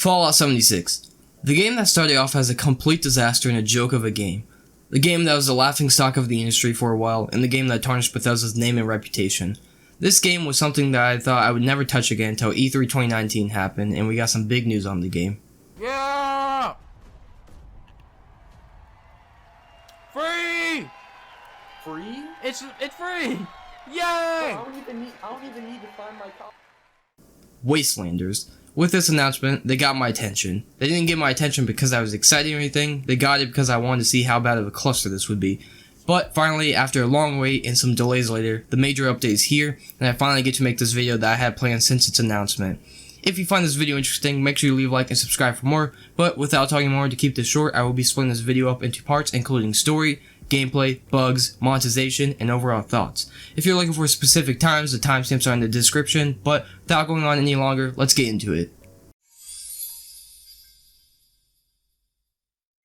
Fallout 76. The game that started off as a complete disaster and a joke of a game. The game that was the laughingstock of the industry for a while, and the game that tarnished Bethesda's name and reputation. This game was something that I thought I would never touch again until E3 2019 happened, and we got some big news on the game. Yeah! Free! Free? It's free! Yay! I don't even need to find my copy. Wastelanders. With this announcement, they got my attention. They didn't get my attention because I was excited or anything, they got it because I wanted to see how bad of a cluster this would be. But finally, after a long wait and some delays later, the major update is here, and I finally get to make this video that I had planned since its announcement. If you find this video interesting, make sure you leave a like and subscribe for more, but without talking more, to keep this short, I will be splitting this video up into parts including story, gameplay, bugs, monetization, and overall thoughts. If you're looking for specific times, the timestamps are in the description, but without going on any longer, let's get into it.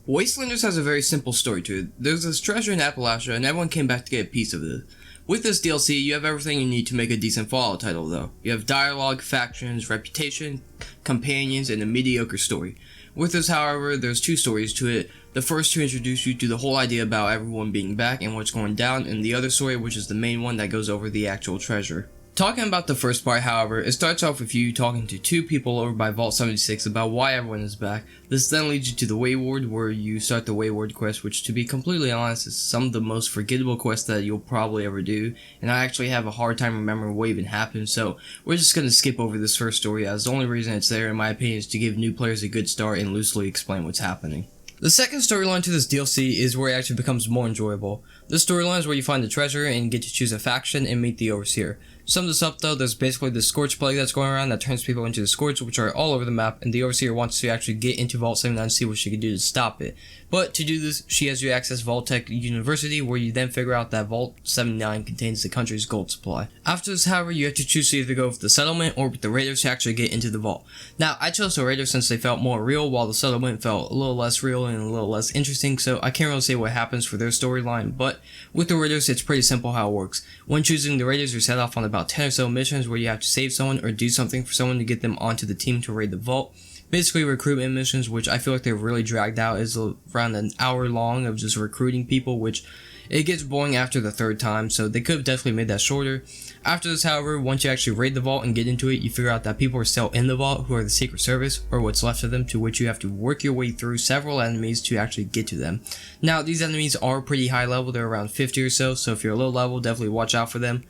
Wastelanders has a very simple story to it. There's this treasure in Appalachia, and everyone came back to get a piece of it. With this DLC, you have everything you need to make a decent Fallout title though. You have dialogue, factions, reputation, companions, and a mediocre story. With this, however, there's two stories to it. The first to introduce you to the whole idea about everyone being back and what's going down, and the other story, which is the main one that goes over the actual treasure. Talking about the first part, however, it starts off with you talking to two people over by Vault 76 about why everyone is back. This then leads you to the Wayward, where you start the Wayward quest, which, to be completely honest, is some of the most forgettable quests that you'll probably ever do, and I actually have a hard time remembering what even happened, so we're just gonna skip over this first story, as the only reason it's there, in my opinion, is to give new players a good start and loosely explain what's happening. The second storyline to this DLC is where it actually becomes more enjoyable. This storyline is where you find the treasure and get to choose a faction and meet the Overseer. To sum this up though, there's basically the Scorch plague that's going around that turns people into the Scorch, which are all over the map, and the Overseer wants to actually get into Vault 79 and see what she can do to stop it. But to do this, she has you access Vault Tech University, where you then figure out that Vault 79 contains the country's gold supply. After this, however, you have to choose to either go with the Settlement or with the Raiders to actually get into the Vault. Now, I chose the Raiders since they felt more real, while the Settlement felt a little less real and a little less interesting, so I can't really say what happens for their storyline, but with the Raiders, it's pretty simple how it works. When choosing the Raiders, you're set off on about 10 or so missions where you have to save someone or do something for someone to get them onto the team to raid the vault. Basically recruitment missions, which I feel like they've really dragged out, is around an hour long of just recruiting people, which it gets boring after the third time, so they could have definitely made that shorter. After this, however, once you actually raid the vault and get into it, you figure out that people are still in the vault who are the Secret Service, or what's left of them, to which you have to work your way through several enemies to actually get to them. Now, these enemies are pretty high level, they're around 50 or so if you're low level, definitely watch out for them.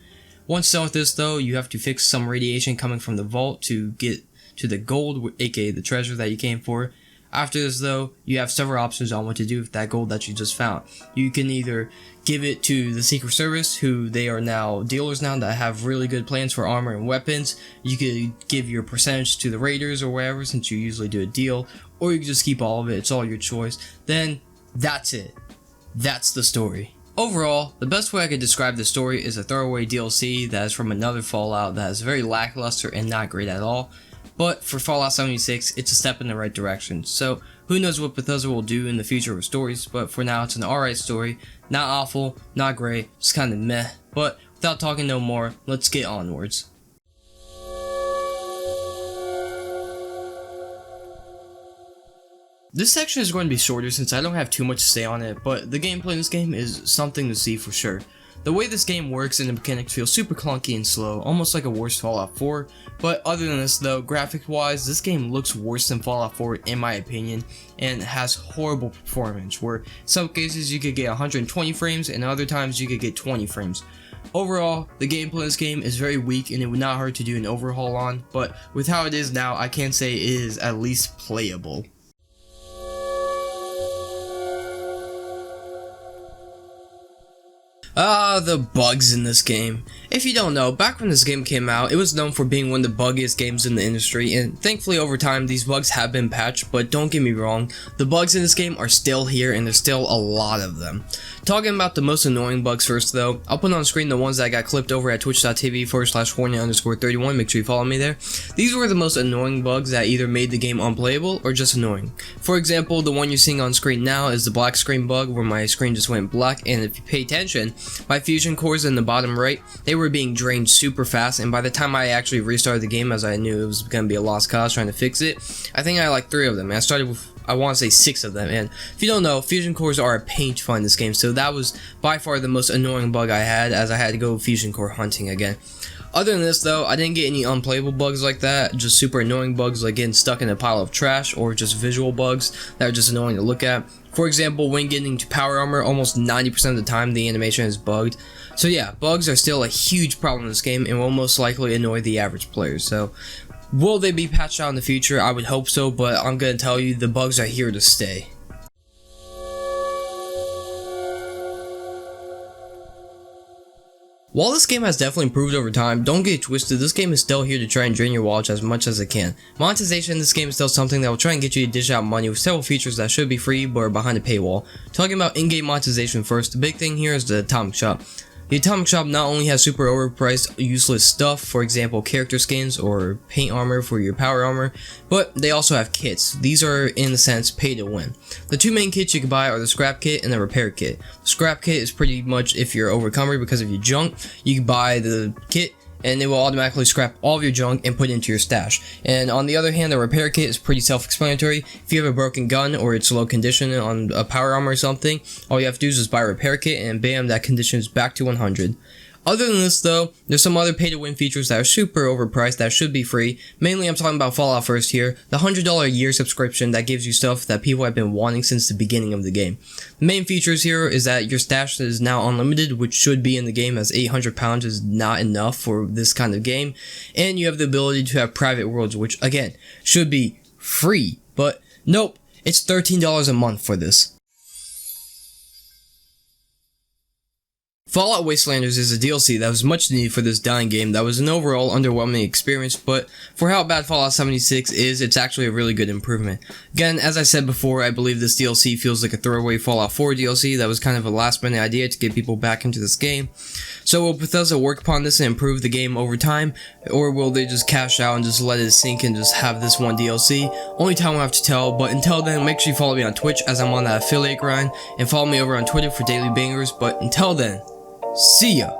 Once done with this though, you have to fix some radiation coming from the vault to get to the gold, aka the treasure that you came for. After this though, you have several options on what to do with that gold that you just found. You can either give it to the Secret Service, who they are now dealers now that have really good plans for armor and weapons. You could give your percentage to the Raiders or whatever, since you usually do a deal, or you can just keep all of it, it's all your choice. Then, that's it. That's the story. Overall, the best way I could describe the story is a throwaway DLC that is from another Fallout that is very lackluster and not great at all. But for Fallout 76, it's a step in the right direction, so who knows what Bethesda will do in the future with stories, but for now it's an alright story, not awful, not great, just kinda meh, but without talking no more, let's get onwards. This section is going to be shorter since I don't have too much to say on it, but the gameplay in this game is something to see for sure. The way this game works and the mechanics feel super clunky and slow, almost like a worse Fallout 4, but other than this though, graphics wise, this game looks worse than Fallout 4 in my opinion, and has horrible performance, where in some cases you could get 120 frames and other times you could get 20 frames. Overall, the gameplay in this game is very weak and it would not hurt to do an overhaul on, but with how it is now, I can say it is at least playable. The bugs in this game. If you don't know, back when this game came out, it was known for being one of the buggiest games in the industry, and thankfully over time these bugs have been patched, but don't get me wrong, the bugs in this game are still here and there's still a lot of them. Talking about the most annoying bugs first though, I'll put on screen the ones that got clipped over at twitch.tv/Hornet_31. Make sure you follow me there. These were the most annoying bugs that either made the game unplayable or just annoying. For example, the one you're seeing on screen now is the black screen bug where my screen just went black, and if you pay attention, my fusion cores in the bottom right, they were being drained super fast, and by the time I actually restarted the game, as I knew it was going to be a lost cause trying to fix it, I think I had like 3 of them. And I started with, I want to say 6 of them, and if you don't know, fusion cores are a pain to find in this game, so that was by far the most annoying bug I had, as I had to go fusion core hunting again. Other than this though, I didn't get any unplayable bugs like that, just super annoying bugs like getting stuck in a pile of trash, or just visual bugs that are just annoying to look at. For example, when getting to power armor, almost 90% of the time the animation is bugged. So yeah, bugs are still a huge problem in this game and will most likely annoy the average players. So will they be patched out in the future? I would hope so, but I'm gonna tell you, the bugs are here to stay. While this game has definitely improved over time, don't get it twisted, this game is still here to try and drain your wallet as much as it can. Monetization in this game is still something that will try and get you to dish out money with several features that should be free but are behind a paywall. Talking about in-game monetization first, the big thing here is the Atomic Shop. The Atomic Shop not only has super overpriced, useless stuff, for example character skins or paint armor for your power armor, but they also have kits. These are, in a sense, pay to win. The 2 main kits you can buy are the scrap kit and the repair kit. The scrap kit is pretty much if you're overcumbered because of your junk, you can buy the kit and it will automatically scrap all of your junk and put it into your stash. And on the other hand, the repair kit is pretty self-explanatory. If you have a broken gun or it's low condition on a power armor or something, all you have to do is just buy a repair kit and bam, that condition is back to 100. Other than this though, there's some other pay to win features that are super overpriced that should be free. Mainly I'm talking about Fallout first here, the $100 a year subscription that gives you stuff that people have been wanting since the beginning of the game. The main features here is that your stash is now unlimited, which should be in the game as 800 pounds is not enough for this kind of game. And you have the ability to have private worlds, which again, should be free. But nope, it's $13 a month for this. Fallout Wastelanders is a DLC that was much needed for this dying game that was an overall underwhelming experience, but for how bad Fallout 76 is, it's actually a really good improvement. Again, as I said before, I believe this DLC feels like a throwaway Fallout 4 DLC that was kind of a last minute idea to get people back into this game. So will Bethesda work upon this and improve the game over time, or will they just cash out and just let it sink and just have this one DLC? Only time will have to tell, but until then, make sure you follow me on Twitch as I'm on that affiliate grind, and follow me over on Twitter for daily bangers, but until then, see ya!